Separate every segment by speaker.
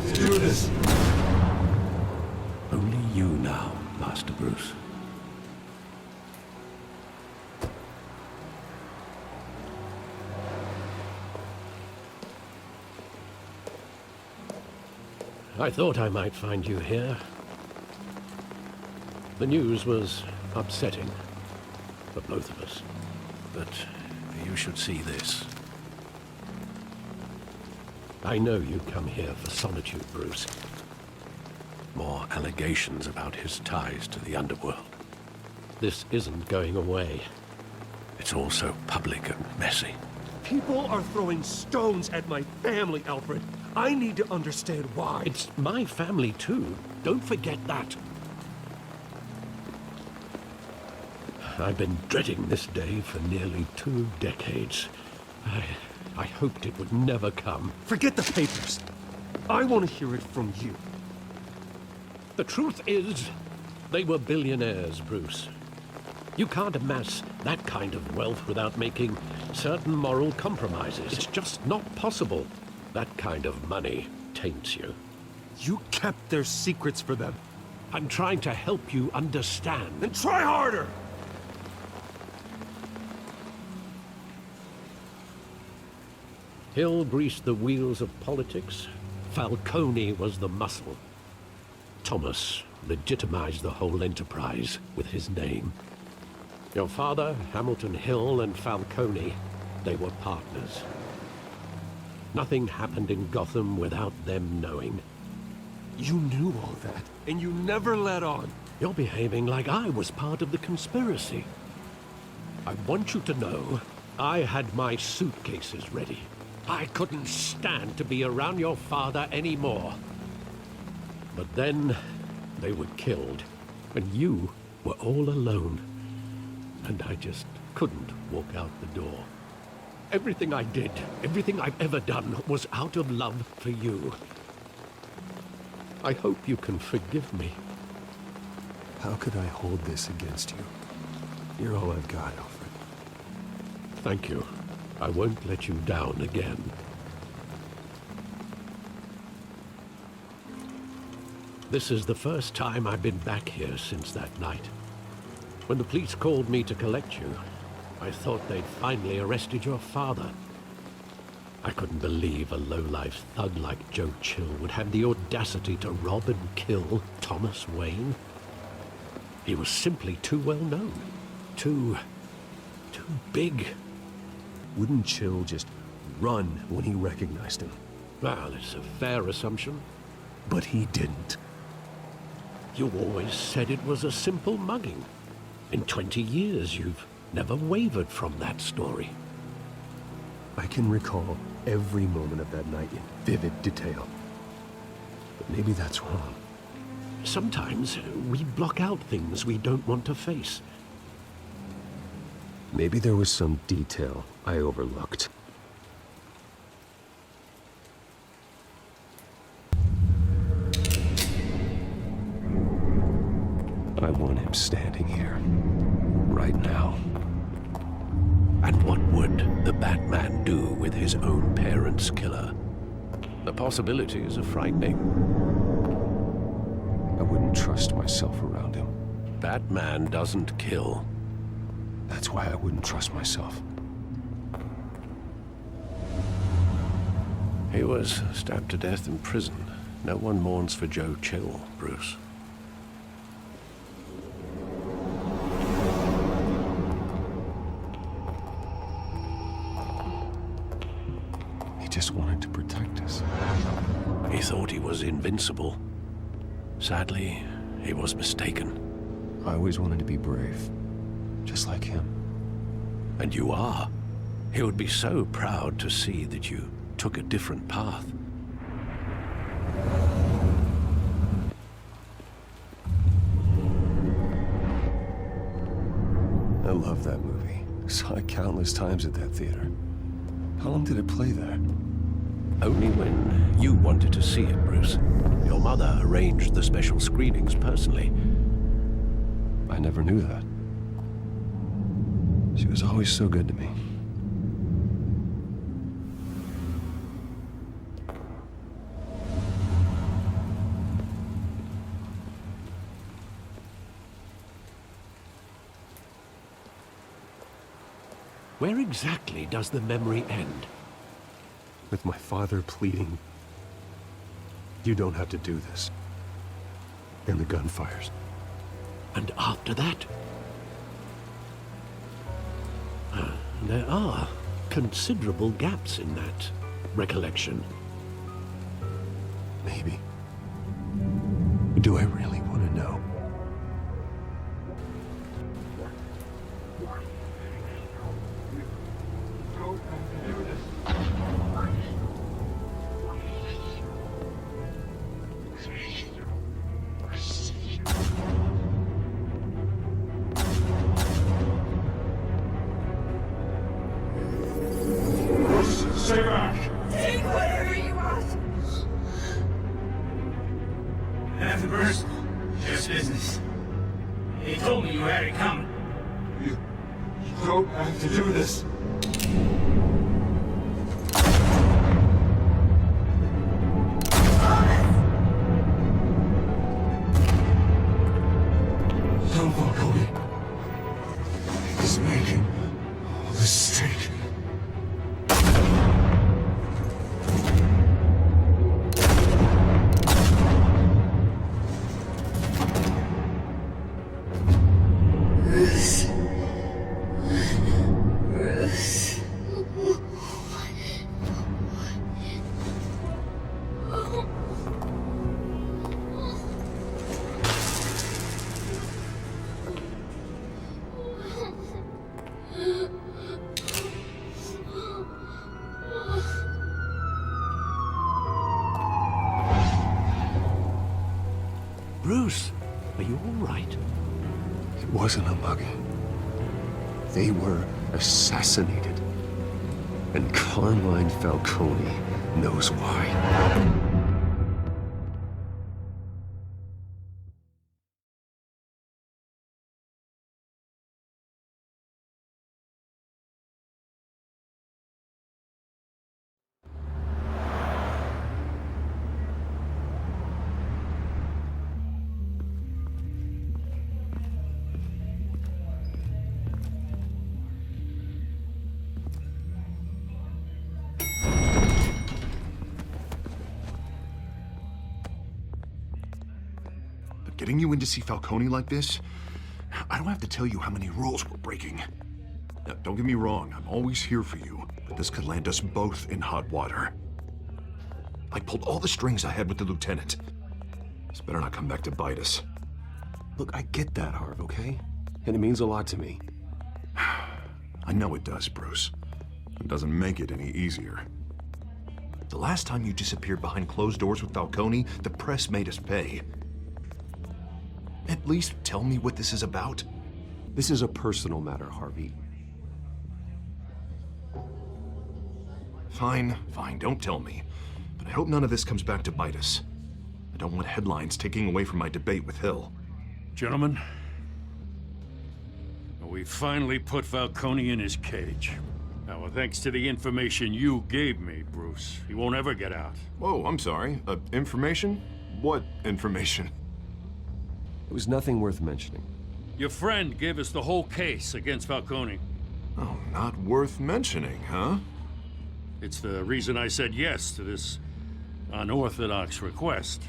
Speaker 1: Let's do this.
Speaker 2: Only you now, Master Bruce. I thought I might find you here. The news was upsetting for both of us. But you should see this. I know you come here for solitude, Bruce. More allegations about his ties to the underworld. This isn't going away. It's all so public and messy.
Speaker 1: People are throwing stones at my family, Alfred. I need to understand why.
Speaker 2: It's my family, too. Don't forget that. I've been dreading this day for nearly 2 decades. I hoped it would never come.
Speaker 1: Forget the papers. I want to hear it from you.
Speaker 2: The truth is, they were billionaires, Bruce. You can't amass that kind of wealth without making certain moral compromises. It's just not possible. That kind of money taints you.
Speaker 1: You kept their secrets for them.
Speaker 2: I'm trying to help you understand.
Speaker 1: Then try harder!
Speaker 2: Hill greased the wheels of politics. Falcone was the muscle. Thomas legitimized the whole enterprise with his name. Your father, Hamilton Hill, and Falcone, they were partners. Nothing happened in Gotham without them knowing.
Speaker 1: You knew all that, and you never let on.
Speaker 2: You're behaving like I was part of the conspiracy. I want you to know, I had my suitcases ready. I couldn't stand to be around your father anymore. But then, they were killed, and you were all alone. And I just couldn't walk out the door. Everything I did, everything I've ever done, was out of love for you. I hope you can forgive me.
Speaker 1: How could I hold this against you? You're all I've got, Alfred.
Speaker 2: Thank you. I won't let you down again. This is the first time I've been back here since that night. When the police called me to collect you, I thought they'd finally arrested your father. I couldn't believe a low-life thug like Joe Chill would have the audacity to rob and kill Thomas Wayne. He was simply too well known. Too big.
Speaker 1: Wouldn't Chill just run when he recognized him?
Speaker 2: Well, it's a fair assumption.
Speaker 1: But he didn't.
Speaker 2: You always said it was a simple mugging. In 20 years, you've never wavered from that story.
Speaker 1: I can recall every moment of that night in vivid detail. But maybe that's wrong.
Speaker 2: Sometimes we block out things we don't want to face.
Speaker 1: Maybe there was some detail I overlooked. I want him standing here, right now.
Speaker 2: And what would the Batman do with his own parents' killer? The possibilities are frightening.
Speaker 1: I wouldn't trust myself around him.
Speaker 2: Batman doesn't kill.
Speaker 1: That's why I wouldn't trust myself.
Speaker 2: He was stabbed to death in prison. No one mourns for Joe Chill, Bruce.
Speaker 1: He just wanted to protect us.
Speaker 2: He thought he was invincible. Sadly, he was mistaken.
Speaker 1: I always wanted to be brave, just like him.
Speaker 2: And you are. He would be so proud to see that you took a different path.
Speaker 1: I love that movie. Saw it countless times at that theater. How long did it play there?
Speaker 2: Only when you wanted to see it, Bruce. Your mother arranged the special screenings personally.
Speaker 1: I never knew that. She was always so good to me.
Speaker 2: Where exactly does the memory end?
Speaker 1: With my father pleading, "You don't have to do this." And the gun fires.
Speaker 2: And after that? There are considerable gaps in that recollection.
Speaker 1: Maybe. Do I really want to know?
Speaker 3: Stay back!
Speaker 4: Take whatever you want.
Speaker 3: Nothing personal. Just business. He told me you had it coming. You don't have to do this. Don't follow me. He's making a mistake.
Speaker 2: Bruce, are you all right?
Speaker 1: It wasn't a mug. They were assassinated. And Carmine Falcone knows why.
Speaker 5: Getting you in to see Falcone like this? I don't have to tell you how many rules we're breaking. Now, don't get me wrong, I'm always here for you, but this could land us both in hot water. I pulled all the strings I had with the lieutenant. This better not come back to bite us.
Speaker 1: Look, I get that, Harv, okay? And it means a lot to me.
Speaker 5: I know it does, Bruce. It doesn't make it any easier. The last time you disappeared behind closed doors with Falcone, the press made us pay. At least tell me what this is about.
Speaker 1: This is a personal matter, Harvey.
Speaker 5: Fine, don't tell me. But I hope none of this comes back to bite us. I don't want headlines taking away from my debate with Hill.
Speaker 6: Gentlemen, we finally put Falcone in his cage. Now, thanks to the information you gave me, Bruce, he won't ever get out.
Speaker 5: Whoa, I'm sorry. Information? What information?
Speaker 1: It was nothing worth mentioning.
Speaker 6: Your friend gave us the whole case against Falcone.
Speaker 5: Oh, not worth mentioning, huh?
Speaker 6: It's the reason I said yes to this unorthodox request.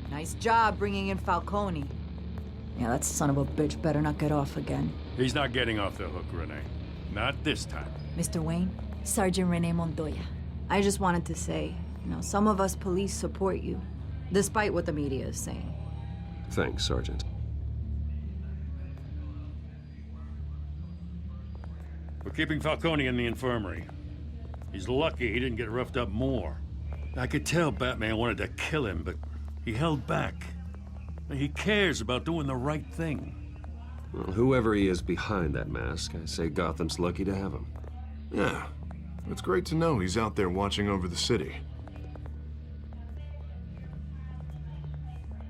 Speaker 4: Nice job bringing in Falcone. Yeah, that son of a bitch better not get off again.
Speaker 6: He's not getting off the hook, Renee. Not this time.
Speaker 4: Mr. Wayne, Sergeant Renee Montoya. I just wanted to say, some of us police support you, despite what the media is saying.
Speaker 1: Thanks, Sergeant.
Speaker 6: We're keeping Falcone in the infirmary. He's lucky he didn't get roughed up more. I could tell Batman wanted to kill him, but he held back. He cares about doing the right thing.
Speaker 1: Well, whoever he is behind that mask, I say Gotham's lucky to have him.
Speaker 5: Yeah, it's great to know he's out there watching over the city.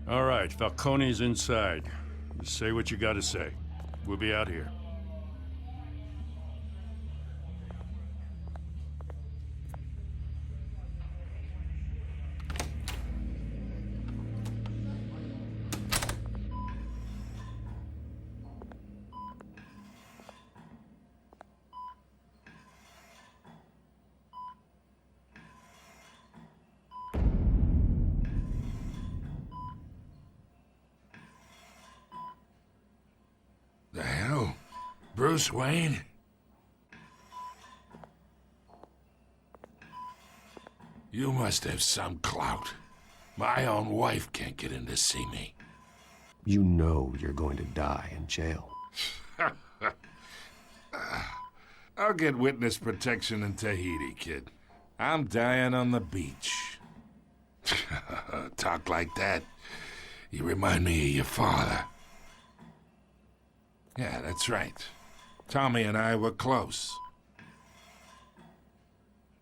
Speaker 6: All right, Falcone's inside. You say what you gotta say. We'll be out here.
Speaker 7: Bruce Wayne? You must have some clout. My own wife can't get in to see me.
Speaker 1: You know you're going to die in jail.
Speaker 7: I'll get witness protection in Tahiti, kid. I'm dying on the beach. Talk like that. You remind me of your father. Yeah, that's right. Tommy and I were close.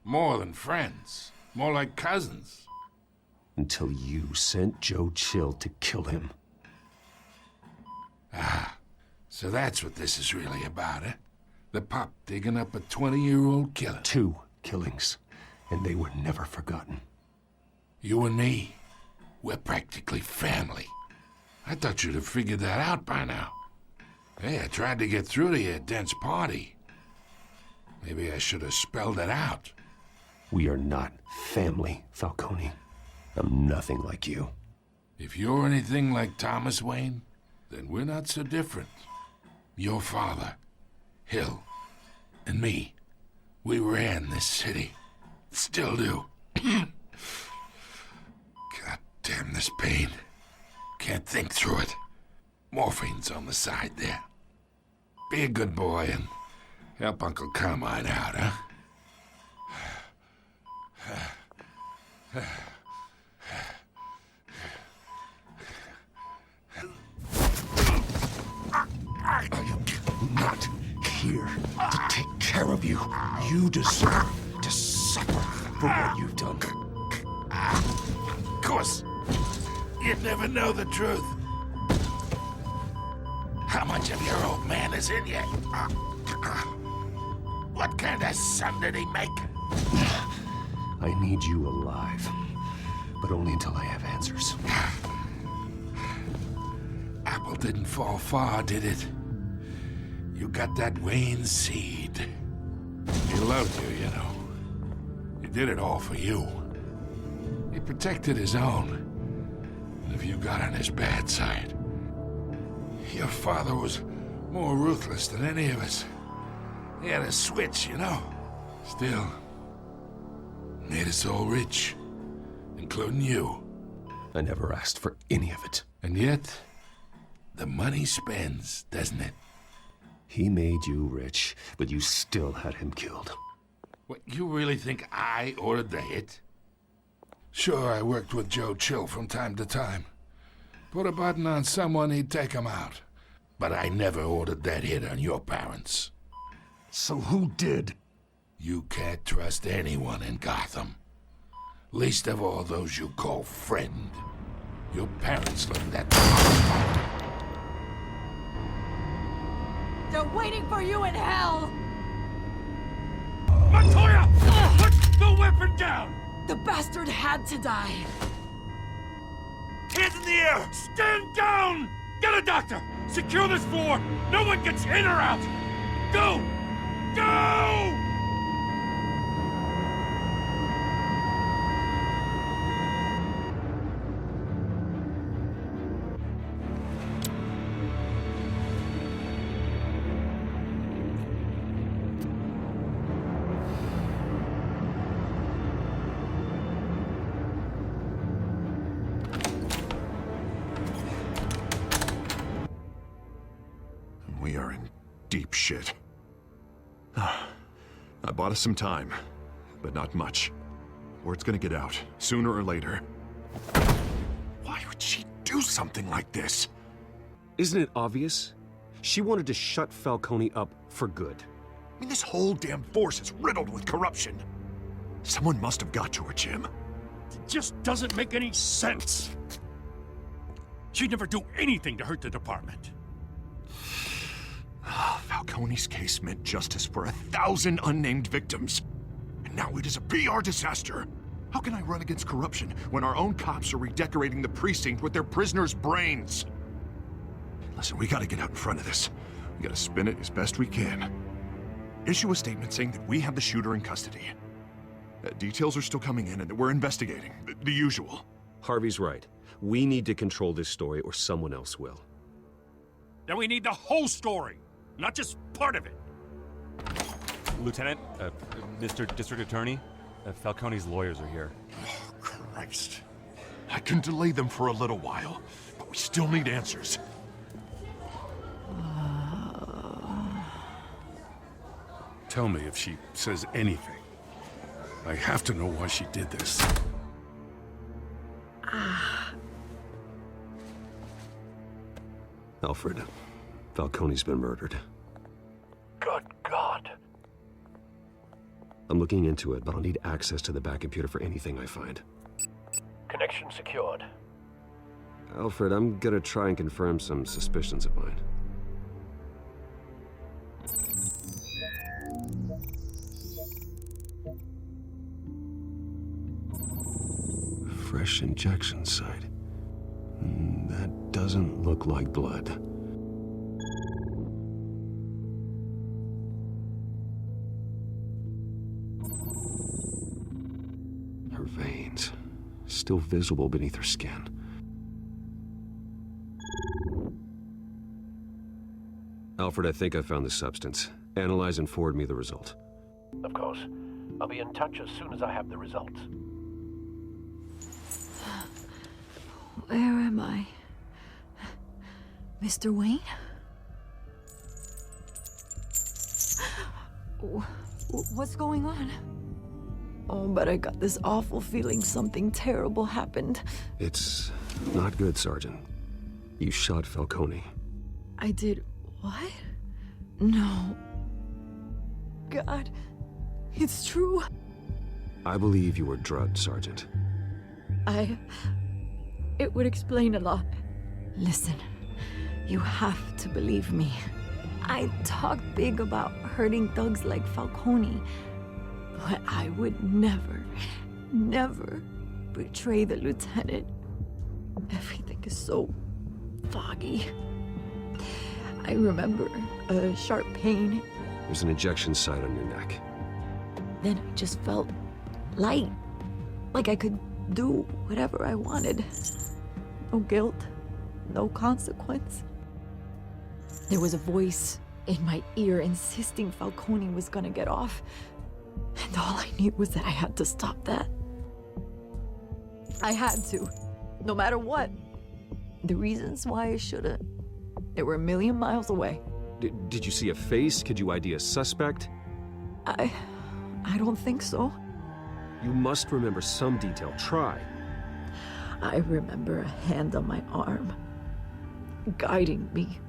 Speaker 7: More than friends. More like cousins.
Speaker 1: Until you sent Joe Chill to kill him.
Speaker 7: Ah, so that's what this is really about, eh? The pup digging up a 20-year-old killer.
Speaker 1: 2 killings, and they were never forgotten.
Speaker 7: You and me, we're practically family. I thought you'd have figured that out by now. Hey, I tried to get through to your dense party. Maybe I should have spelled it out.
Speaker 1: We are not family, Falcone. I'm nothing like you.
Speaker 7: If you're anything like Thomas Wayne, then we're not so different. Your father, Hill, and me, we ran this city. Still do. God damn this pain. Can't think through it. Morphine's on the side there. Be a good boy and help Uncle Carmine out, huh?
Speaker 1: I am not here to take care of you. You deserve to suffer for what you've done.
Speaker 7: Of course, you'd never know the truth. How much of your old man is in you? What kind of son did he make?
Speaker 1: I need you alive, but only until I have answers.
Speaker 7: Apple didn't fall far, did it? You got that Wayne seed. He loved you, you know. He did it all for you. He protected his own. And if you got on his bad side, your father was more ruthless than any of us. He had a switch, you know. Still, made us all rich, including you.
Speaker 1: I never asked for any of it.
Speaker 7: And yet, the money spends, doesn't it?
Speaker 1: He made you rich, but you still had him killed.
Speaker 7: What, you really think I ordered the hit? Sure, I worked with Joe Chill from time to time. Put a button on someone, he'd take him out. But I never ordered that hit on your parents.
Speaker 1: So who did?
Speaker 7: You can't trust anyone in Gotham. Least of all those you call friend. Your parents learned that.
Speaker 4: They're waiting for you in hell!
Speaker 6: Montoya! Put the weapon down!
Speaker 4: The bastard had to die.
Speaker 6: Hands in the air! Stand down! Get a doctor! Secure this floor! No one gets in or out! Go! Go!
Speaker 5: We are in deep shit. I bought us some time, but not much. Word's gonna get out, sooner or later. Why would she do something like this?
Speaker 1: Isn't it obvious? She wanted to shut Falcone up for good.
Speaker 5: I mean, this whole damn force is riddled with corruption. Someone must have got to her, Jim.
Speaker 6: It just doesn't make any sense. She'd never do anything to hurt the department.
Speaker 5: Falcone's case meant justice for 1,000 unnamed victims. And now it is a PR disaster. How can I run against corruption when our own cops are redecorating the precinct with their prisoners' brains? Listen, we gotta get out in front of this. We gotta spin it as best we can. Issue a statement saying that we have the shooter in custody. Details are still coming in and that we're investigating. The usual.
Speaker 1: Harvey's right. We need to control this story or someone else will.
Speaker 6: Then we need the whole story. not just part of it.
Speaker 8: Lieutenant, Mr. District Attorney, Falcone's lawyers are here.
Speaker 5: Oh, Christ. I can delay them for a little while, but we still need answers.
Speaker 7: Tell me if she says anything. I have to know why she did this.
Speaker 2: Alfred, Falcone's been murdered.
Speaker 1: Good God.
Speaker 2: I'm looking into it, but I'll need access to the back computer for anything I find.
Speaker 1: Connection secured.
Speaker 2: Alfred, I'm gonna try and confirm some suspicions of mine. Fresh injection site. That doesn't look like blood. Her veins, still visible beneath her skin. Alfred, I think I found the substance. Analyze and forward me the result.
Speaker 1: Of course. I'll be in touch as soon as I have the results.
Speaker 4: Where am I? Mr. Wayne? What's going on? Oh, but I got this awful feeling something terrible happened.
Speaker 2: It's not good, Sergeant. You shot Falcone.
Speaker 4: I did what? No. God, it's true.
Speaker 2: I believe you were drugged, Sergeant.
Speaker 4: It would explain a lot. Listen, you have to believe me. I talk big about hurting thugs like Falcone, but I would never, never betray the lieutenant. Everything is so foggy. I remember a sharp pain.
Speaker 2: There's an injection site on your neck.
Speaker 4: Then I just felt light, like I could do whatever I wanted. No guilt, no consequence. There was a voice in my ear insisting Falcone was gonna get off. And all I knew was that I had to stop that. I had to, no matter what. The reasons why I shouldn't, they were a million miles away.
Speaker 2: Did you see a face? Could you ID a suspect?
Speaker 4: I don't think so.
Speaker 2: You must remember some detail. Try.
Speaker 4: I remember a hand on my arm, guiding me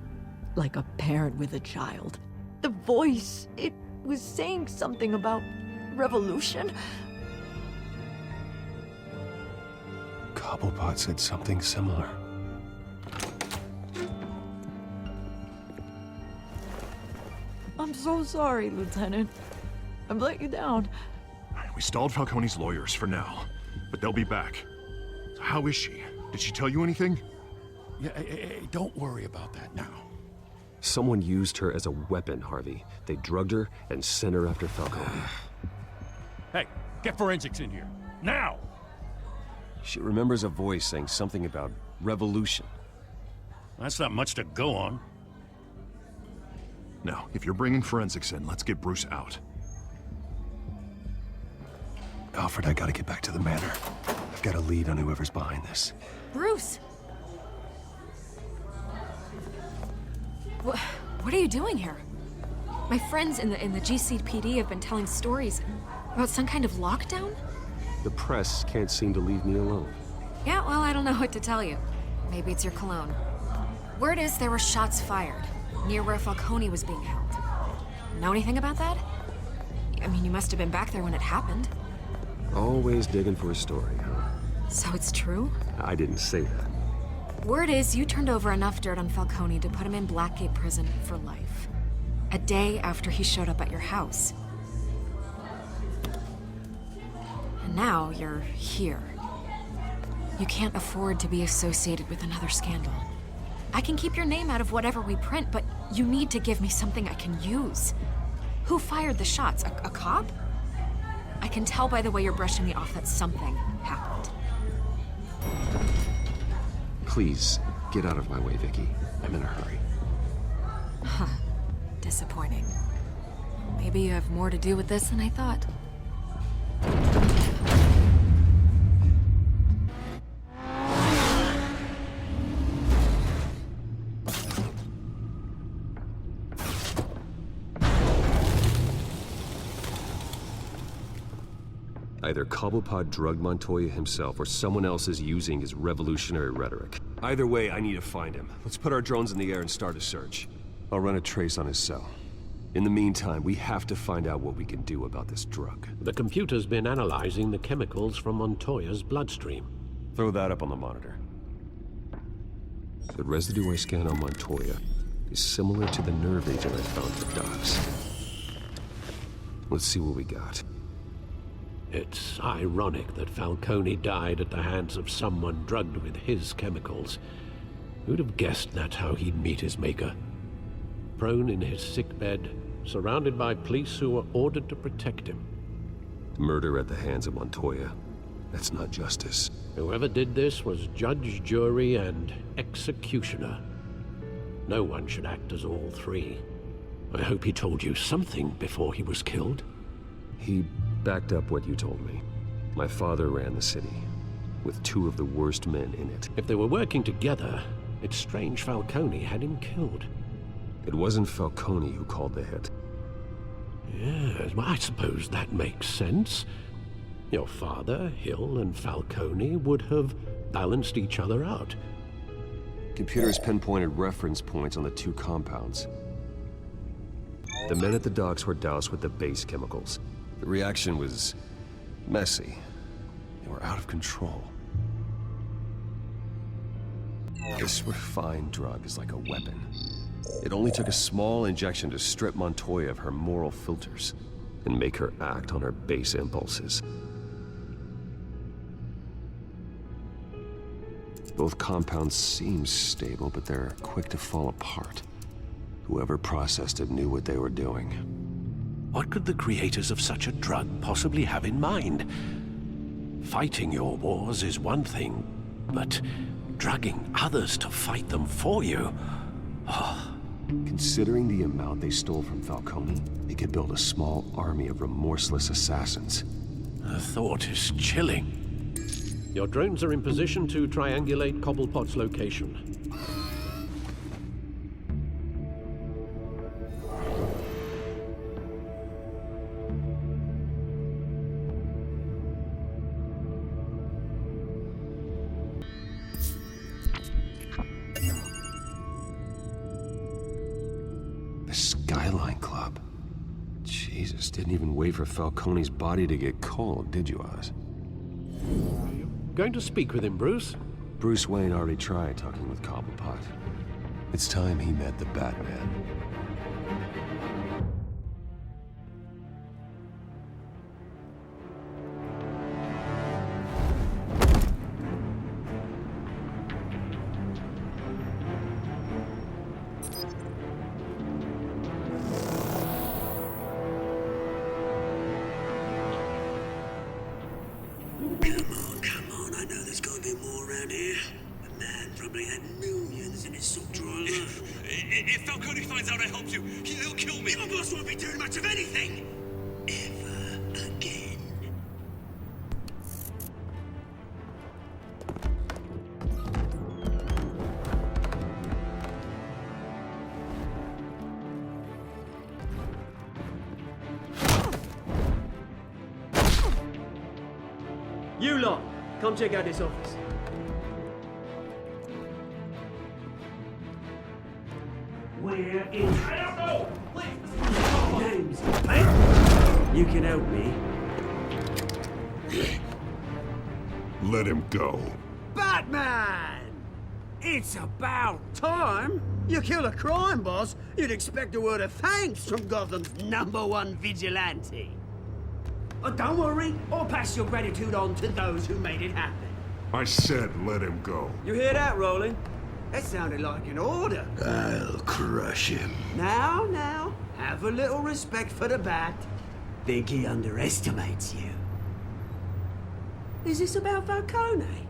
Speaker 4: like a parent with a child. The voice, it was saying something about revolution.
Speaker 2: Cobblepot said something similar.
Speaker 4: I'm so sorry, Lieutenant. I've let you down.
Speaker 5: We stalled Falcone's lawyers for now, but they'll be back. So how is she? Did she tell you anything?
Speaker 7: Yeah, hey, don't worry about that now.
Speaker 2: Someone used her as a weapon, Harvey. They drugged her and sent her after Falcone.
Speaker 6: Hey, get forensics in here. Now!
Speaker 2: She remembers a voice saying something about revolution.
Speaker 6: That's not much to go on.
Speaker 5: Now, if you're bringing forensics in, let's get Bruce out.
Speaker 2: Alfred, I gotta get back to the manor. I've got a lead on whoever's behind this.
Speaker 9: Bruce! What are you doing here? My friends in the GCPD have been telling stories about some kind of lockdown?
Speaker 2: The press can't seem to leave me alone.
Speaker 9: Yeah, well, I don't know what to tell you. Maybe it's your cologne. Word is there were shots fired near where Falcone was being held. Know anything about that? I mean, you must have been back there when it happened.
Speaker 2: Always digging for a story, huh?
Speaker 9: So it's true?
Speaker 2: I didn't say that.
Speaker 9: Word is you turned over enough dirt on Falcone to put him in Blackgate Prison for life. A day after he showed up at your house. And now you're here. You can't afford to be associated with another scandal. I can keep your name out of whatever we print, but you need to give me something I can use. Who fired the shots? A cop? I can tell by the way you're brushing me off that something happened.
Speaker 2: Please, get out of my way, Vicky. I'm in a hurry.
Speaker 9: Huh. disappointing. Maybe you have more to do with this than I thought.
Speaker 10: Either Cobblepot drugged Montoya himself, or someone else is using his revolutionary rhetoric. Either way, I need to find him. Let's put our drones in the air and start a search. I'll run a trace on his cell. In the meantime, we have to find out what we can do about this drug.
Speaker 2: The computer's been analyzing the chemicals from Montoya's bloodstream.
Speaker 10: Throw that up on the monitor. The residue I scan on Montoya is similar to the nerve agent I found for Docs. Let's see what we got.
Speaker 2: It's ironic that Falcone died at the hands of someone drugged with his chemicals. Who'd have guessed that's how he'd meet his maker? Prone in his sickbed, surrounded by police who were ordered to protect him.
Speaker 10: Murder at the hands of Montoya. That's not justice.
Speaker 2: Whoever did this was judge, jury, and executioner. No one should act as all three. I hope he told you something before he was killed.
Speaker 10: He backed up what you told me. My father ran the city, with two of the worst men in it.
Speaker 2: If they were working together, it's strange Falcone had him killed.
Speaker 10: It wasn't Falcone who called the hit.
Speaker 2: Yes, well, I suppose that makes sense. Your father, Hill, and Falcone would have balanced each other out.
Speaker 10: Computers pinpointed reference points on the two compounds. The men at the docks were doused with the base chemicals. The reaction was messy. They were out of control. This refined drug is like a weapon. It only took a small injection to strip Montoya of her moral filters and make her act on her base impulses. Both compounds seem stable, but they're quick to fall apart. Whoever processed it knew what they were doing.
Speaker 2: What could the creators of such a drug possibly have in mind? Fighting your wars is one thing, but drugging others to fight them for you?
Speaker 10: Considering the amount they stole from Falcone, they could build a small army of remorseless assassins.
Speaker 2: The thought is chilling. Your drones are in position to triangulate Cobblepot's location.
Speaker 10: Skyline Club. Jesus, didn't even wait for Falcone's body to get cold, did you, Oz?
Speaker 2: Going to speak with him, Bruce?
Speaker 10: Bruce Wayne already tried talking with Cobblepot. It's time he met the Batman.
Speaker 11: If Falcone finds out I helped you, he'll kill me. Your boss won't be doing much of anything. Ever again.
Speaker 12: You lot, come check out this office. We're in. I don't know! Names. You can help me.
Speaker 5: Let him go.
Speaker 12: Batman! It's about time. You kill a crime boss, you'd expect a word of thanks from Gotham's #1 vigilante. But don't worry, I'll pass your gratitude on to those who made it happen.
Speaker 5: I said let him go.
Speaker 12: You hear that, Roland? That sounded like an order.
Speaker 1: I'll crush him.
Speaker 12: Now, have a little respect for the Bat. Think he underestimates you. Is this about Falcone?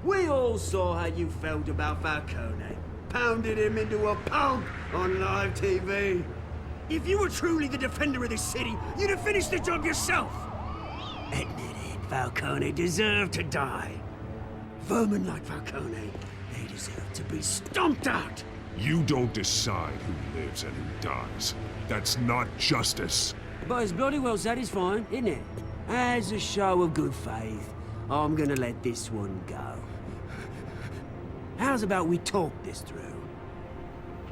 Speaker 12: We all saw how you felt about Falcone. pounded him into a pulp on live TV. If you were truly the defender of this city, you'd have finished the job yourself. Admit it, Falcone deserved to die. Vermin like Falcone, they deserve to be stomped out.
Speaker 5: You don't decide who lives and who dies. That's not justice.
Speaker 12: But it's bloody well satisfying, isn't it? As a show of good faith, I'm gonna let this one go. How's about we talk this through?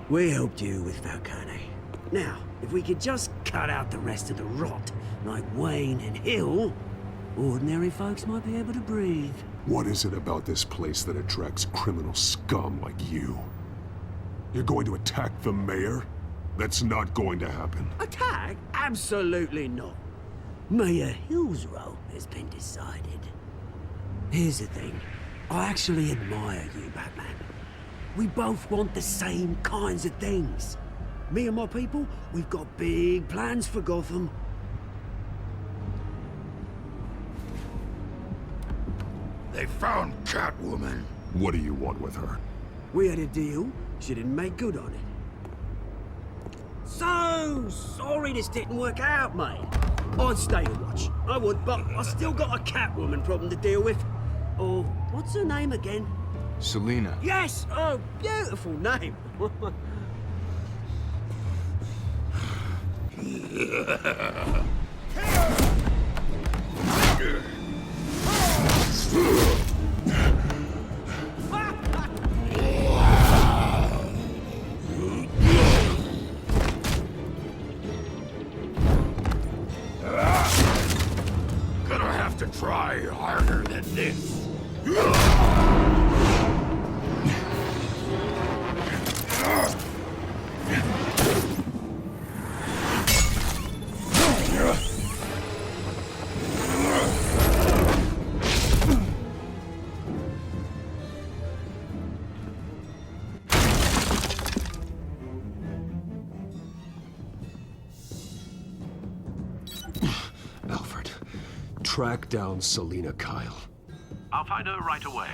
Speaker 12: We helped you with Falcone. Now, if we could just cut out the rest of the rot, like Wayne and Hill, ordinary folks might be able to breathe.
Speaker 5: What is it about this place that attracts criminal scum like you? You're going to attack the mayor? That's not going to happen.
Speaker 12: Attack? Absolutely not. Mayor Hill's role has been decided. Here's the thing. I actually admire you, Batman. We both want the same kinds of things. Me and my people, we've got big plans for Gotham.
Speaker 5: They found Catwoman. What do you want with her?
Speaker 12: We had a deal. She didn't make good on it. So sorry this didn't work out, mate. I'd stay and watch. I would, but I still got a Catwoman problem to deal with. Oh, what's her name again?
Speaker 1: Selina.
Speaker 12: Yes! Oh, beautiful name.
Speaker 5: Gonna have to try harder than this.
Speaker 10: Alfred, track down Selina Kyle.
Speaker 2: I'll find her right away.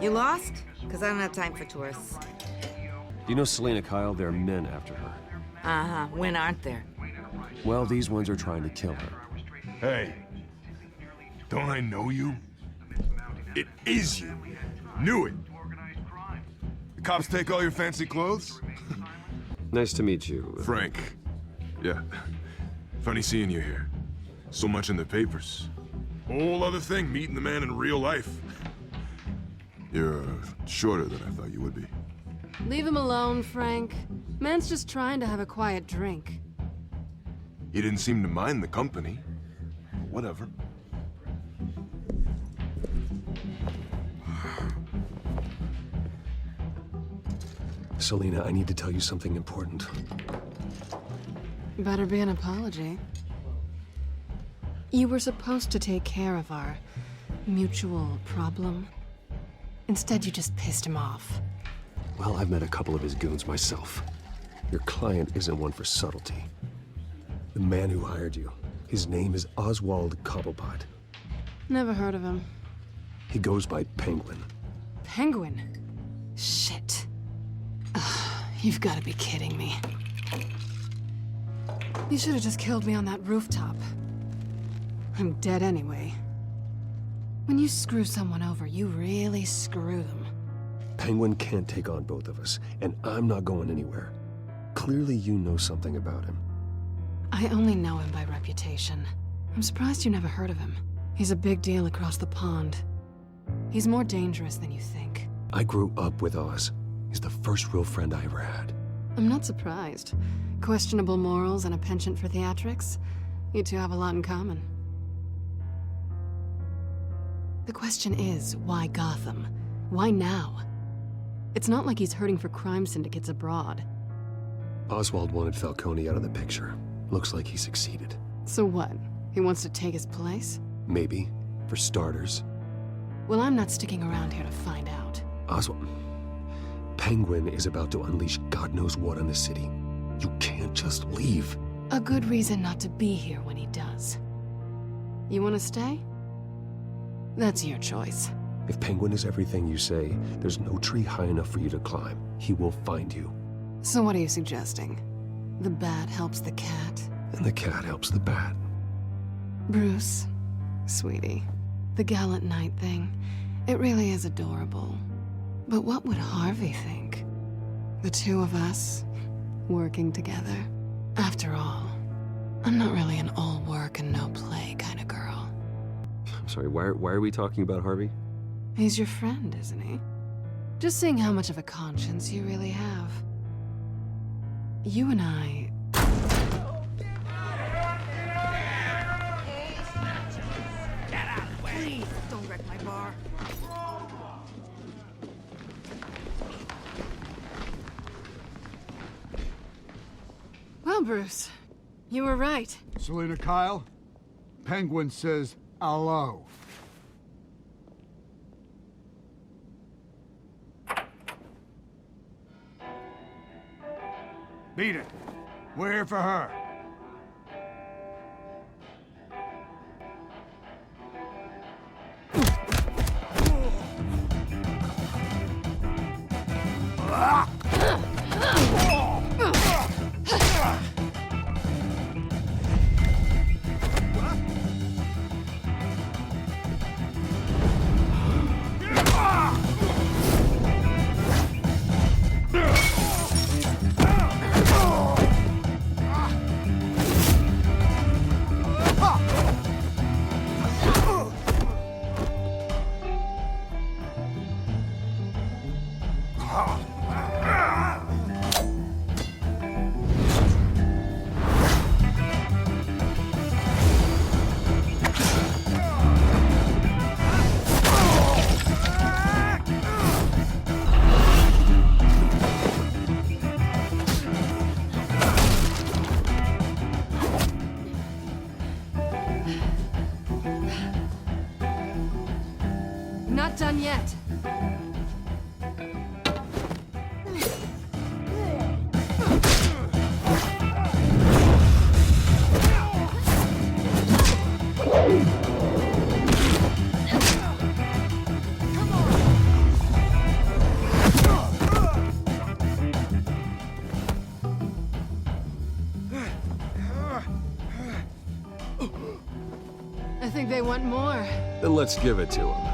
Speaker 13: You lost? Because I don't have time for tourists.
Speaker 10: Do you know Selina Kyle? There are men after her.
Speaker 13: Uh-huh. When aren't there?
Speaker 10: Well, these ones are trying to kill her.
Speaker 5: Hey, don't I know you? It is you. Knew it. The cops take all your fancy clothes?
Speaker 10: Nice to meet you.
Speaker 14: Frank. Yeah. Funny seeing you here. So much in the papers.
Speaker 5: Whole other thing, meeting the man in real life.
Speaker 14: You're shorter than I thought you would be.
Speaker 15: Leave him alone, Frank. Man's just trying to have a quiet drink.
Speaker 14: He didn't seem to mind the company. Whatever.
Speaker 10: Selina, I need to tell you something important.
Speaker 15: Better be an apology. You were supposed to take care of our mutual problem. Instead, you just pissed him off.
Speaker 10: Well, I've met a couple of his goons myself. Your client isn't one for subtlety. The man who hired you, his name is Oswald Cobblepot.
Speaker 15: Never heard of him.
Speaker 10: He goes by Penguin.
Speaker 15: Penguin? Shit. Ugh, you've got to be kidding me. You should have just killed me on that rooftop. I'm dead anyway. When you screw someone over, you really screw them.
Speaker 10: Penguin can't take on both of us, and I'm not going anywhere. Clearly you know something about him.
Speaker 15: I only know him by reputation. I'm surprised you never heard of him. He's a big deal across the pond. He's more dangerous than you think.
Speaker 10: I grew up with Oz. He's the first real friend I ever had.
Speaker 15: I'm not surprised. Questionable morals and a penchant for theatrics. You two have a lot in common. The question is, why Gotham? Why now? It's not like he's hurting for crime syndicates abroad.
Speaker 10: Oswald wanted Falcone out of the picture. Looks like he succeeded.
Speaker 15: So what? He wants to take his place?
Speaker 10: Maybe. For starters.
Speaker 15: Well, I'm not sticking around here to find out.
Speaker 10: Oswald... Penguin is about to unleash God knows what on the city. You can't just leave.
Speaker 15: A good reason not to be here when he does. You want to stay? That's your choice.
Speaker 10: If Penguin is everything you say, there's no tree high enough for you to climb. He will find you.
Speaker 15: So what are you suggesting? The bat helps the cat?
Speaker 10: And the cat helps the bat.
Speaker 15: Bruce, sweetie, the gallant knight thing, it really is adorable. But what would Harvey think? The two of us, working together? After all, I'm not really an all work and no play kind of girl.
Speaker 10: I'm sorry, why are we talking about Harvey?
Speaker 15: He's your friend, isn't he? Just seeing how much of a conscience you really have. You and I...
Speaker 13: Get out of the way! Please, don't wreck my bar.
Speaker 15: Well, Bruce, you were right.
Speaker 16: Selina Kyle, Penguin says hello. Beat it. We're here for her.
Speaker 15: Not done yet. I think they want more.
Speaker 10: Then let's give it to him.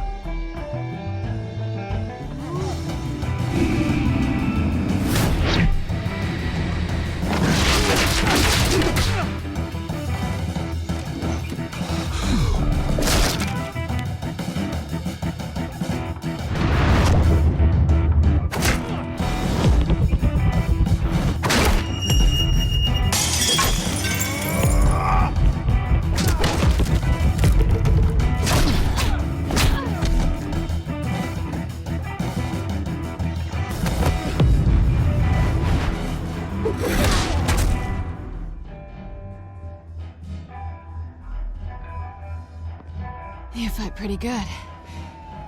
Speaker 15: You fight pretty good.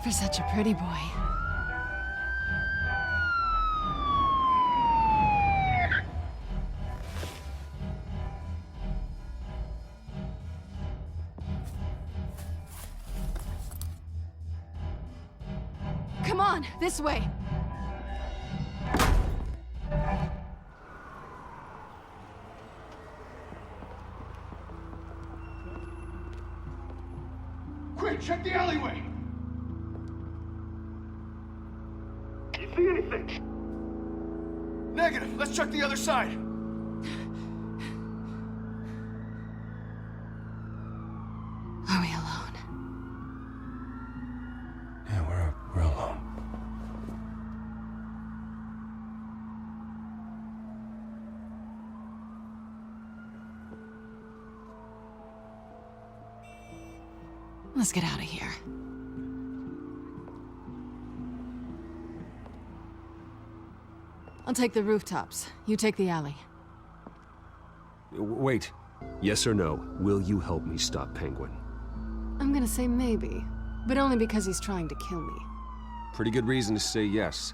Speaker 15: For such a pretty boy. Come on, this way.
Speaker 16: Quick, check the alleyway! You see anything? Negative. Let's check the other side.
Speaker 15: Are we alone?
Speaker 10: Yeah, we're alone.
Speaker 15: Let's get out of here. I'll take the rooftops. You take the alley.
Speaker 10: Wait. Yes or no, will you help me stop Penguin?
Speaker 15: I'm gonna say maybe, but only because he's trying to kill me.
Speaker 10: Pretty good reason to say yes.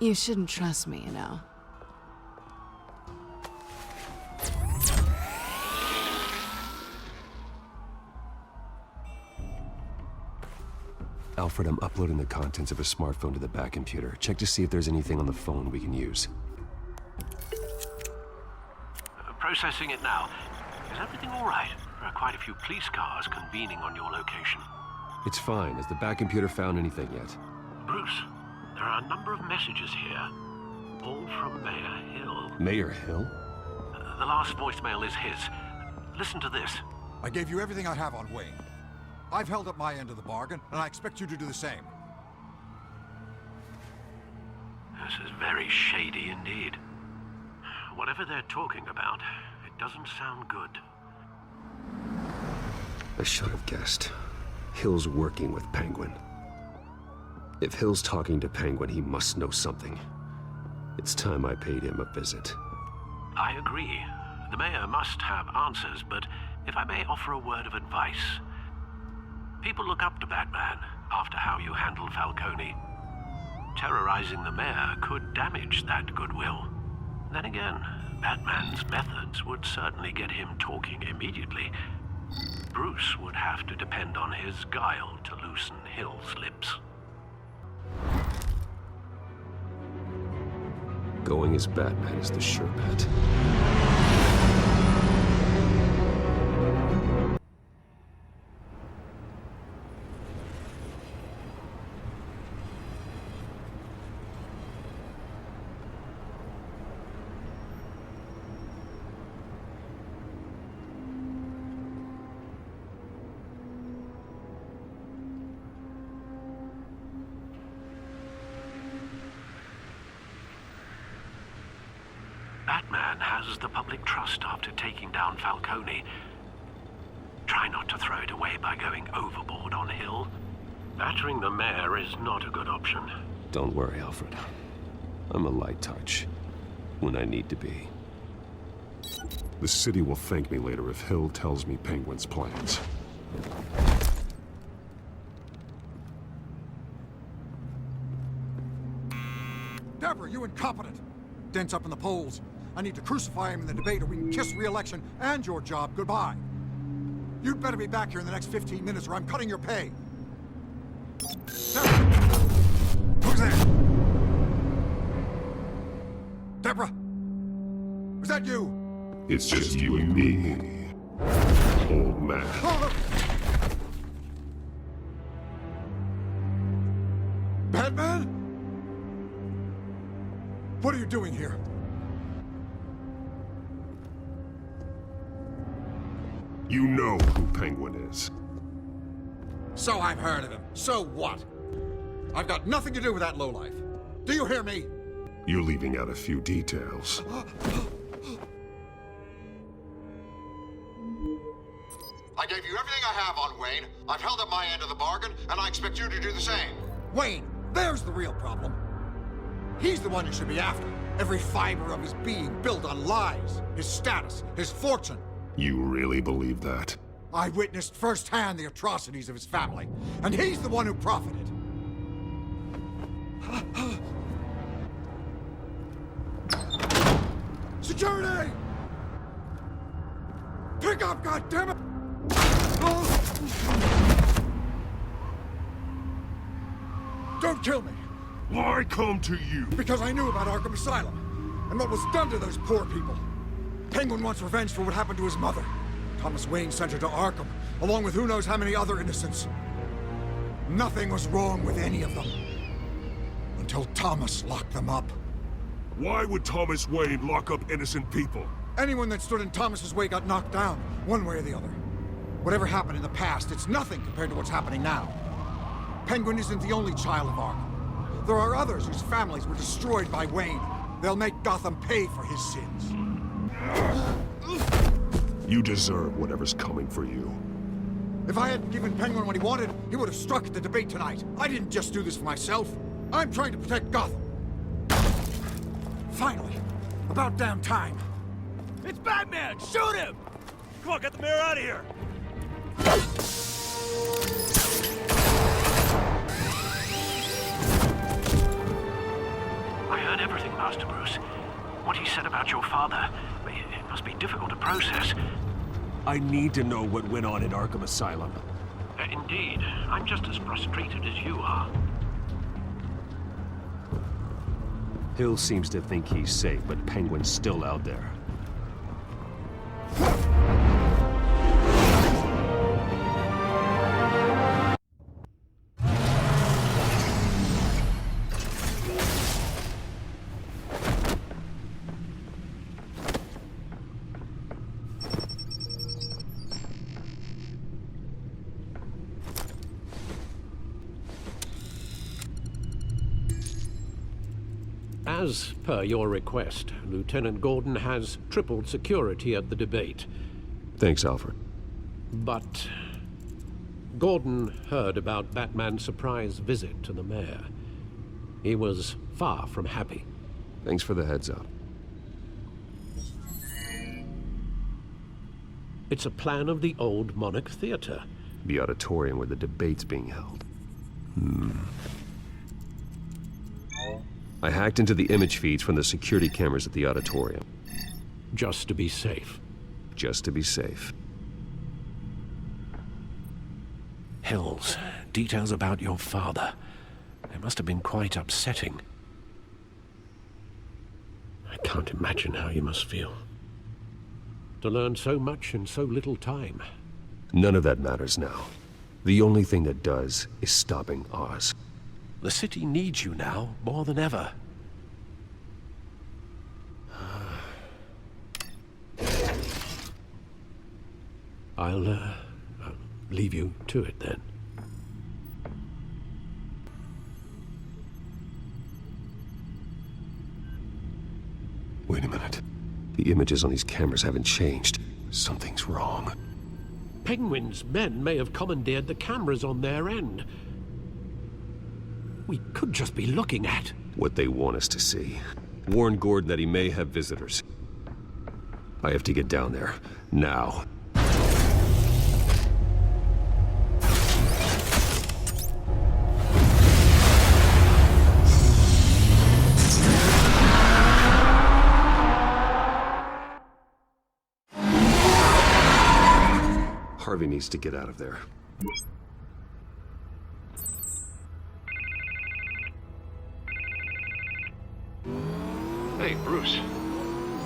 Speaker 15: You shouldn't trust me, you know.
Speaker 10: Alfred, I'm uploading the contents of a smartphone to the back computer. Check to see if there's anything on the phone we can use.
Speaker 2: Processing it now. Is everything all right? There are quite a few police cars convening on your location.
Speaker 10: It's fine. Has the back computer found anything yet?
Speaker 2: Bruce, there are a number of messages here. All from Mayor Hill.
Speaker 10: Mayor Hill?
Speaker 2: The last voicemail is his. Listen to this.
Speaker 17: I gave you everything I have on Wayne. I've held up my end of the bargain, and I expect you to do the same.
Speaker 2: This is very shady indeed. Whatever they're talking about, it doesn't sound good.
Speaker 10: I should have guessed. Hill's working with Penguin. If Hill's talking to Penguin, he must know something. It's time I paid him a visit.
Speaker 2: I agree. The mayor must have answers, but if I may offer a word of advice. People look up to Batman after how you handled Falcone. Terrorizing the mayor could damage that goodwill. Then again, Batman's methods would certainly get him talking immediately. Bruce would have to depend on his guile to loosen Hill's lips.
Speaker 10: Going as Batman is the sure bet.
Speaker 2: Batman has the public trust after taking down Falcone. Try not to throw it away by going overboard on Hill. Battering the mayor is not a good option.
Speaker 10: Don't worry, Alfred. I'm a light touch. When I need to be. The city will thank me later if Hill tells me Penguin's plans.
Speaker 17: Deborah, you incompetent! Dents up in the polls. I need to crucify him in the debate or we can kiss re-election and your job goodbye. You'd better be back here in the next 15 minutes or I'm cutting your pay. Deborah! Who's there? Deborah! Was that you?
Speaker 5: It's just you and me, old man.
Speaker 17: Batman? What are you doing here?
Speaker 5: You know who Penguin is.
Speaker 17: So I've heard of him. So what? I've got nothing to do with that lowlife. Do you hear me?
Speaker 5: You're leaving out a few details.
Speaker 17: I gave you everything I have on Wayne. I've held up my end of the bargain, and I expect you to do the same. Wayne, there's the real problem. He's the one you should be after. Every fiber of his being built on lies. His status, his fortune.
Speaker 5: You really believe that?
Speaker 17: I witnessed firsthand the atrocities of his family, and he's the one who profited. Security! Pick up, goddammit! Don't kill me!
Speaker 5: Why come to you?
Speaker 17: Because I knew about Arkham Asylum, and what was done to those poor people. Penguin wants revenge for what happened to his mother. Thomas Wayne sent her to Arkham, along with who knows how many other innocents. Nothing was wrong with any of them. Until Thomas locked them up.
Speaker 5: Why would Thomas Wayne lock up innocent people?
Speaker 17: Anyone that stood in Thomas's way got knocked down, one way or the other. Whatever happened in the past, it's nothing compared to what's happening now. Penguin isn't the only child of Arkham. There are others whose families were destroyed by Wayne. They'll make Gotham pay for his sins.
Speaker 5: You deserve whatever's coming for you.
Speaker 17: If I hadn't given Penguin what he wanted, he would have struck at the debate tonight. I didn't just do this for myself. I'm trying to protect Gotham. Finally. About damn time.
Speaker 11: It's Batman! Shoot him! Come on, get the mayor out of here!
Speaker 2: I heard everything, Master Bruce. What he said about your father. It must be difficult to process.
Speaker 10: I need to know what went on in Arkham Asylum.
Speaker 2: Indeed. I'm just as frustrated as you are.
Speaker 10: Hill seems to think he's safe, but Penguin's still out there.
Speaker 2: As per your request, Lieutenant Gordon has tripled security at the debate.
Speaker 10: Thanks, Alfred.
Speaker 2: But Gordon heard about Batman's surprise visit to the mayor. He was far from happy.
Speaker 10: Thanks for the heads up.
Speaker 2: It's a plan of the old Monarch Theater.
Speaker 10: The auditorium where the debate's being held. I hacked into the image feeds from the security cameras at the auditorium.
Speaker 2: Just to be safe.
Speaker 10: Just to be safe.
Speaker 2: Hills, details about your father. They must have been quite upsetting. I can't imagine how you must feel. To learn so much in so little time.
Speaker 10: None of that matters now. The only thing that does is stopping Oz.
Speaker 2: The city needs you now, more than ever. I'll leave you to it then.
Speaker 10: Wait a minute. The images on these cameras haven't changed. Something's wrong.
Speaker 2: Penguin's men may have commandeered the cameras on their end. We could just be looking at
Speaker 10: what they want us to see. Warn Gordon that he may have visitors. I have to get down there. Now. Harvey needs to get out of there.
Speaker 5: Hey, Bruce.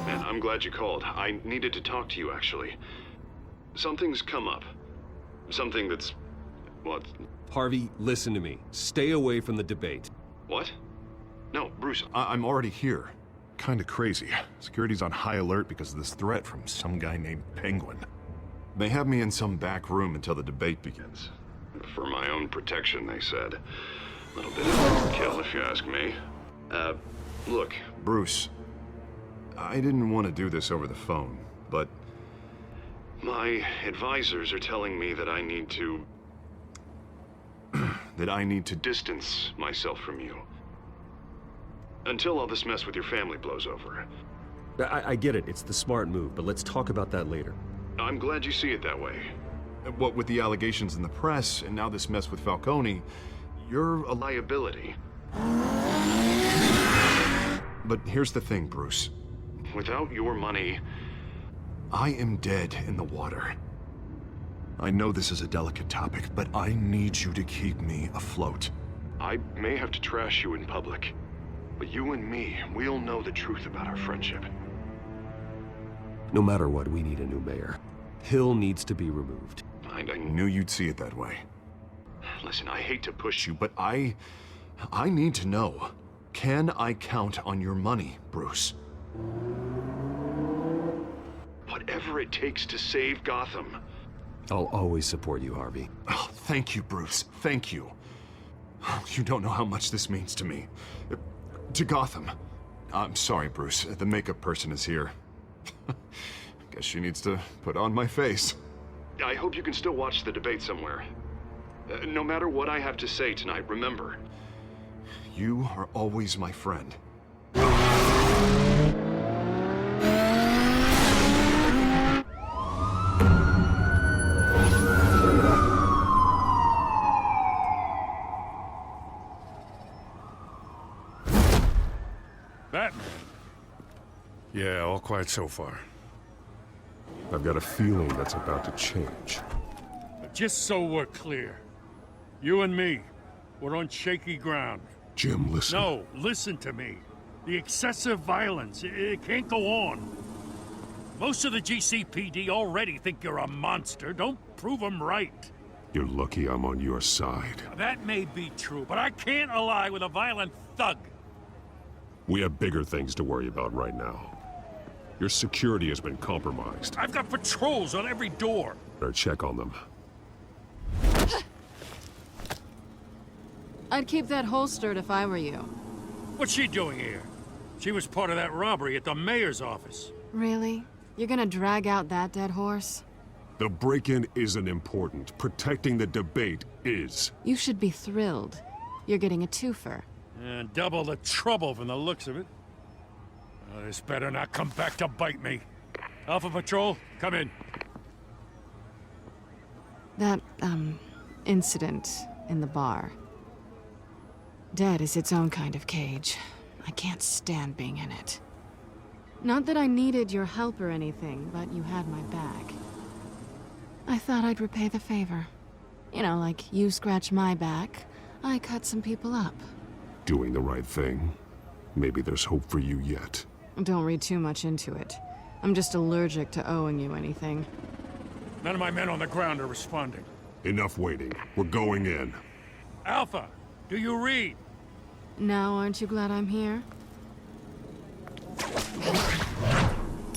Speaker 5: Man, I'm glad you called. I needed to talk to you, actually. Something's come up. Something that's... what?
Speaker 10: Harvey, listen to me. Stay away from the debate.
Speaker 5: What? No, Bruce, I'm already here. Kinda crazy. Security's on high alert because of this threat from some guy named Penguin. They have me in some back room until the debate begins. For my own protection, they said. A little bit of overkill, if you ask me. Look, Bruce, I didn't want to do this over the phone, but my advisors are telling me that I need to... distance myself from you. Until all this mess with your family blows over.
Speaker 10: I get it. It's the smart move, but let's talk about that later.
Speaker 5: I'm glad you see it that way. What with the allegations in the press, and now this mess with Falcone, you're a liability. But here's the thing, Bruce. Without your money, I am dead in the water. I know this is a delicate topic, but I need you to keep me afloat. I may have to trash you in public, but you and me, we'll know the truth about our friendship.
Speaker 10: No matter what, we need a new mayor. Hill needs to be removed.
Speaker 5: I knew you'd see it that way. Listen, I hate to push you, but I need to know. Can I count on your money, Bruce? Whatever it takes to save Gotham.
Speaker 10: I'll always support you, Harvey.
Speaker 5: Oh, thank you, Bruce. Thank you. You don't know how much this means to me. To Gotham. I'm sorry, Bruce. The makeup person is here. Guess she needs to put on my face. I hope you can still watch the debate somewhere. No matter what I have to say tonight, remember, you are always my friend.
Speaker 6: Batman? Yeah, all quiet so far.
Speaker 10: I've got a feeling that's about to change.
Speaker 6: Just so we're clear, you and me, we're on shaky ground.
Speaker 10: Jim, listen.
Speaker 6: No, listen to me. The excessive violence, it can't go on. Most of the GCPD already think you're a monster. Don't prove them right.
Speaker 10: You're lucky I'm on your side.
Speaker 6: That may be true, but I can't ally with a violent thug.
Speaker 10: We have bigger things to worry about right now. Your security has been compromised.
Speaker 6: I've got patrols on every door.
Speaker 10: Better check on them.
Speaker 15: I'd keep that holstered if I were you.
Speaker 6: What's she doing here? She was part of that robbery at the mayor's office.
Speaker 15: Really? You're gonna drag out that dead horse?
Speaker 10: The break-in isn't important. Protecting the debate is.
Speaker 15: You should be thrilled. You're getting a twofer.
Speaker 6: And double the trouble from the looks of it. This better not come back to bite me. Alpha Patrol, come in.
Speaker 15: That, incident in the bar. Dead is its own kind of cage. I can't stand being in it. Not that I needed your help or anything, but you had my back. I thought I'd repay the favor. You know, like you scratch my back, I cut some people up.
Speaker 10: Doing the right thing. Maybe there's hope for you yet.
Speaker 15: Don't read too much into it. I'm just allergic to owing you anything.
Speaker 6: None of my men on the ground are responding.
Speaker 10: Enough waiting. We're going in.
Speaker 6: Alpha, do you read?
Speaker 15: Now, aren't you glad I'm here?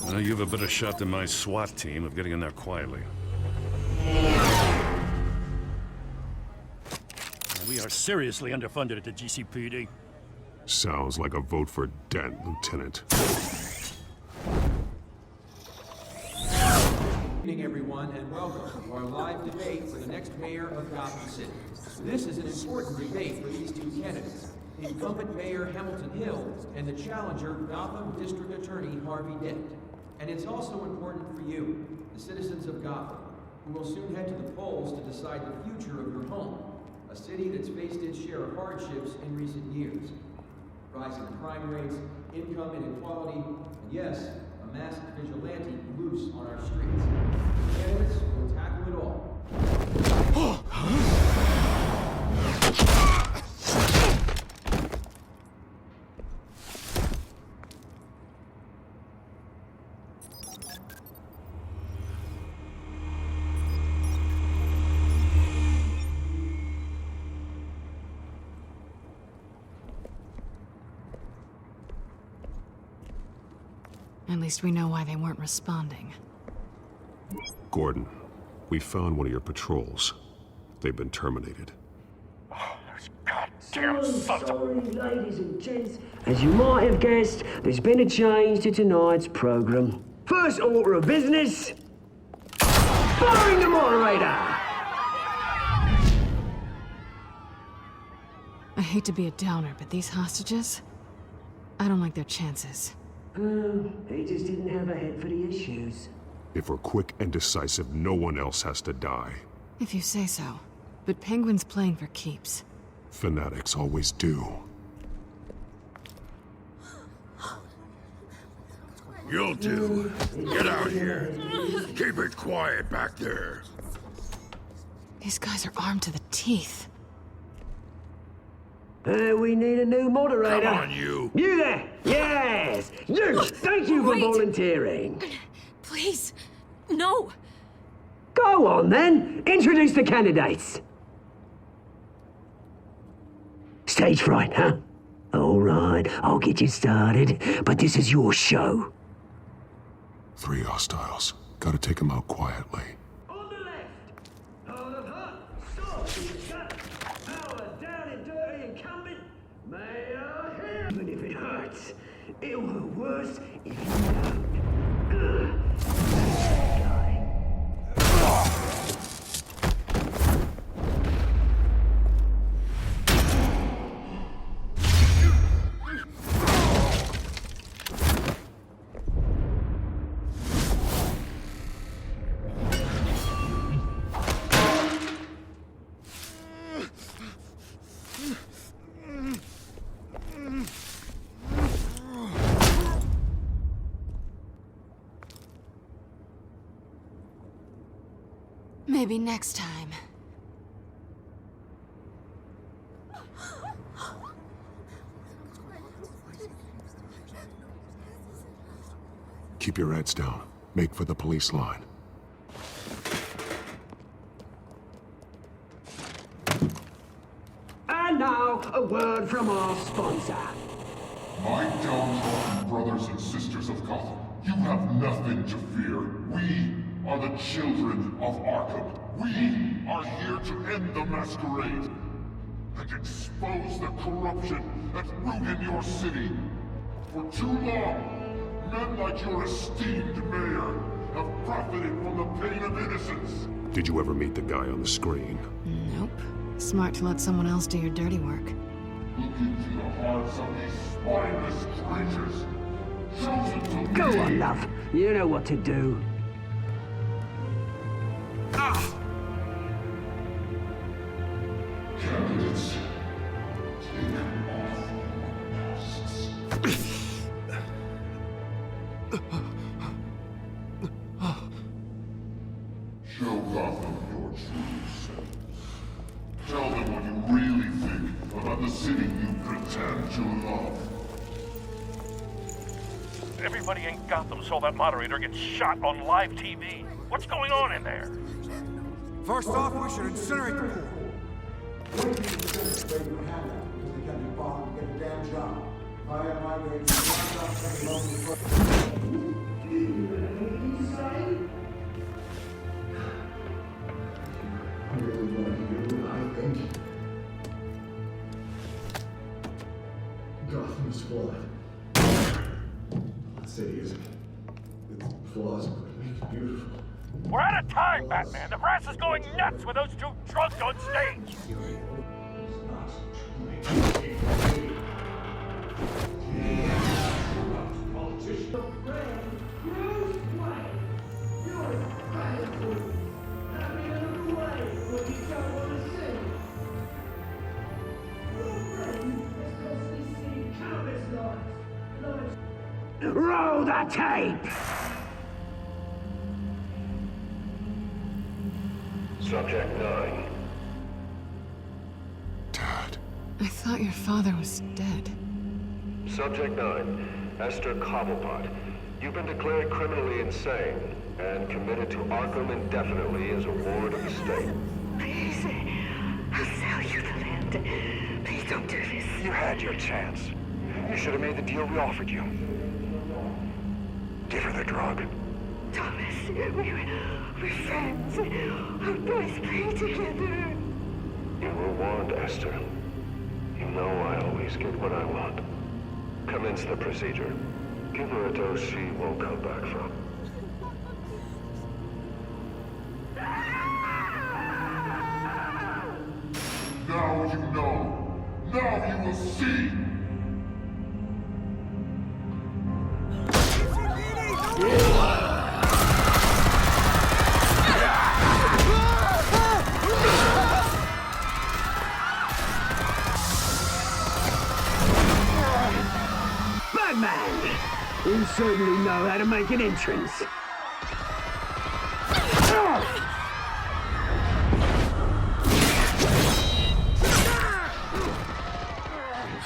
Speaker 6: Well, you have a better shot than my SWAT team of getting in there quietly. We are seriously underfunded at the GCPD.
Speaker 10: Sounds like a vote for Dent, Lieutenant.
Speaker 18: Good evening, everyone, and welcome to our live debate for the next mayor of Gotham City. This is an important debate for these two candidates, incumbent Mayor Hamilton Hill and the challenger Gotham District Attorney Harvey Dent. And it's also important for you, the citizens of Gotham, who will soon head to the polls to decide the future of your home, a city that's faced its share of hardships in recent years. Rising crime rates, income inequality, and yes, a masked vigilante loose on our streets. The candidates will tackle it all.
Speaker 15: At least we know why they weren't responding.
Speaker 10: Gordon, we found one of your patrols. They've been terminated.
Speaker 19: Damn sorry, ladies and gents. As you might have guessed, there's been a change to tonight's program. First order of business, firing the moderator!
Speaker 15: I hate to be a downer, but these hostages? I don't like their chances.
Speaker 19: He just didn't have a head for the issues.
Speaker 10: If we're quick and decisive, no one else has to die.
Speaker 15: If you say so. But Penguin's playing for keeps.
Speaker 10: Fanatics always do.
Speaker 7: You'll do. Get out here. Keep it quiet back there.
Speaker 15: These guys are armed to the teeth.
Speaker 19: We need a new moderator.
Speaker 7: Come on, you.
Speaker 19: You there! Yes! You! Thank you for volunteering.
Speaker 9: Please, no.
Speaker 19: Go on, then. Introduce the candidates. Stage fright, huh? All right, I'll get you started, but this is your show.
Speaker 10: 3 hostiles. Gotta take them out quietly.
Speaker 19: On the left, Heart of Heart, Sword in the gut, power down and dirty incumbent, Mayor Hill. Even if it hurts, it'll hurt worse if you don't.
Speaker 15: Maybe next time.
Speaker 5: Keep your heads down. Make for the police line.
Speaker 19: And now, a word from our sponsor.
Speaker 20: My downtrodden brothers and sisters of Gotham, you have nothing to fear. We are the children of Arkham. We are here to end the masquerade and expose the corruption that ruined your city. For too long, men like your esteemed mayor have profited from the pain of innocence.
Speaker 5: Did you ever meet the guy on the screen?
Speaker 15: Nope. Smart to let someone else do your dirty work.
Speaker 20: Look into the hearts of these spineless creatures, chosen to
Speaker 19: Go
Speaker 20: lead.
Speaker 19: on, love. You know what to do.
Speaker 20: Candidates, take off your masks. Show Gotham your true selves. Tell them what you really think about the city you pretend to love.
Speaker 21: Everybody in Gotham saw that moderator get shot on live TV. What's going on in there?
Speaker 17: First off, we should incinerate the pool.
Speaker 1: Gotham's flawed. That city isn't. Its flaws would make it beautiful.
Speaker 21: We're out of time, Batman. The press is going nuts with those two drunks on stage.
Speaker 19: Roll the tape!
Speaker 20: Subject 9.
Speaker 15: I thought your father was dead.
Speaker 20: Subject 9, Esther Cobblepot. You've been declared criminally insane and committed to Arkham indefinitely as a ward of the state.
Speaker 22: Please, I'll sell you the land. Please don't do this.
Speaker 23: You had your chance. You should have made the deal we offered you. Give her the drug.
Speaker 22: Thomas, we're friends. Our boys play together.
Speaker 20: You were warned, Esther. You know I always get what I want. Commence the procedure. Give her a dose she won't come back from. Now you know. Now you will see.
Speaker 19: Batman! You certainly know how to make an entrance.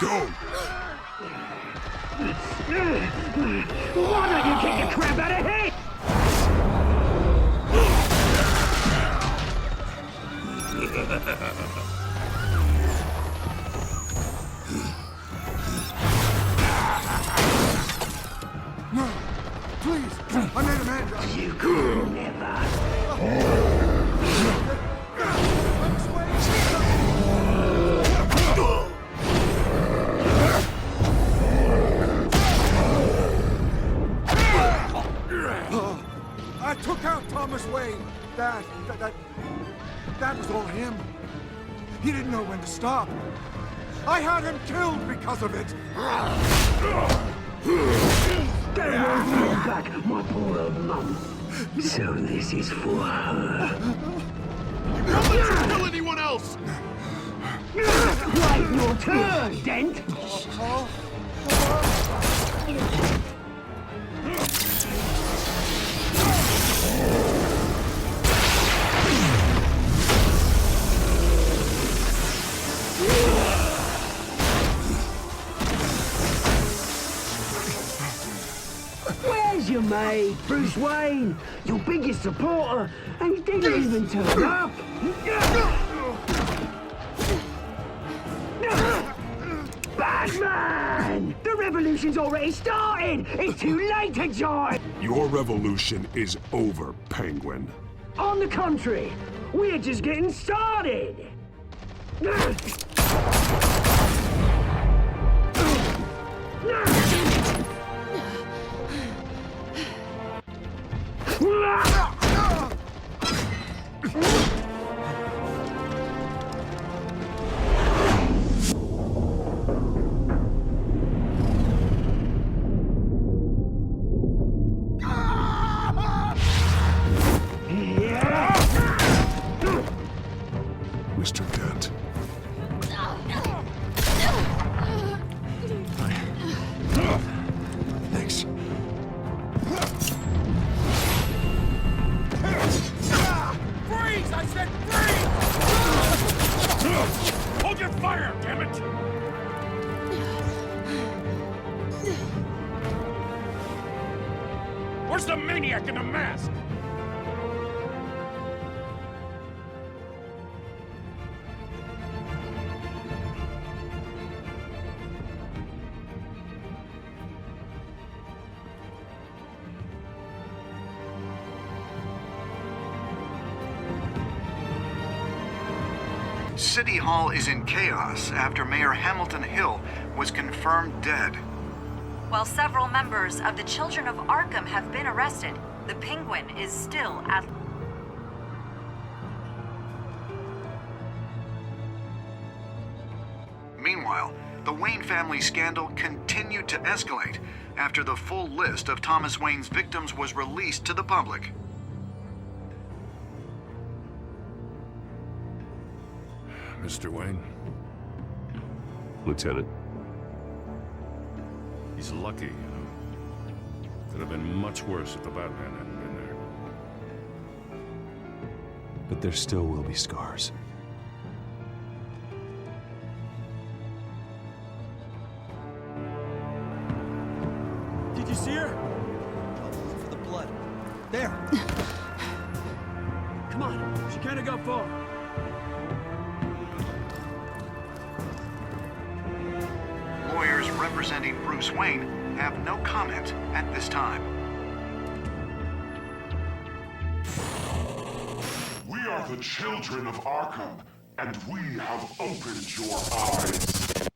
Speaker 5: Go!
Speaker 19: Why don't you kick the crap out of him?
Speaker 17: No! Please! I made a man!
Speaker 19: You could never.
Speaker 17: I took out Thomas Wayne. That was all him. He didn't know when to stop. I had him killed because of it.
Speaker 19: Don't want you back, my poor old mum. So this is for her.
Speaker 20: Don't let her kill anyone else!
Speaker 19: Wait your turn, Dent! your mate, Bruce Wayne, your biggest supporter, and he didn't even turn up. Batman! The revolution's already started! It's too late to join!
Speaker 5: Your revolution is over, Penguin.
Speaker 19: On the contrary, we're just getting started!
Speaker 5: Mr. Dent. Thanks.
Speaker 21: Freeze! I said freeze! Hold your fire, damn it! Where's the maniac in the mask?
Speaker 3: City Hall is in chaos after Mayor Hamilton Hill was confirmed dead.
Speaker 4: While several members of the Children of Arkham have been arrested, the Penguin is still at...
Speaker 3: Meanwhile, the Wayne family scandal continued to escalate after the full list of Thomas Wayne's victims was released to the public.
Speaker 6: Mr. Wayne?
Speaker 10: Lieutenant.
Speaker 6: He's lucky, you know. Could have been much worse if the Batman hadn't been there.
Speaker 10: But there still will be scars.
Speaker 12: Did you see her? Look for the blood. There. Come on, she can't have got far.
Speaker 3: Lawyers representing Bruce Wayne have no comment at this time.
Speaker 20: We are the children of Arkham, and we have opened your eyes.